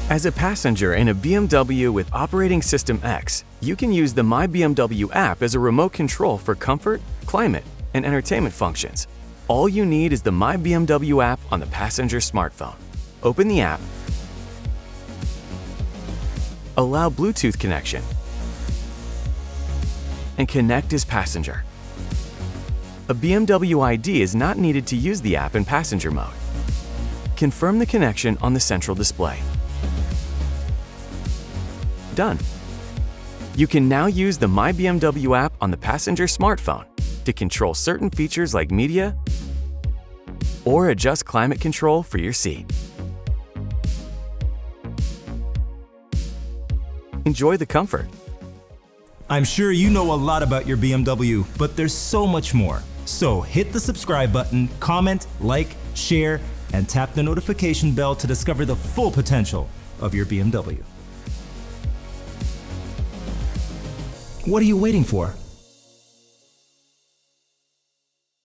As a passenger in a BMW with operating system X, you can use the My BMW app as a remote control for comfort, climate, and entertainment functions. All you need is the My BMW app on the passenger smartphone. Open the app, allow Bluetooth connection, and connect as passenger. A BMW ID is not needed to use the app in passenger mode. Confirm the connection on the central display. Done. You can now use the My BMW app on the passenger smartphone to control certain features like media or adjust climate control for your seat. Enjoy the comfort. I'm sure you know a lot about your BMW, but there's so much more. So hit the subscribe button, comment, like, share, and tap the notification bell to discover the full potential of your BMW. What are you waiting for?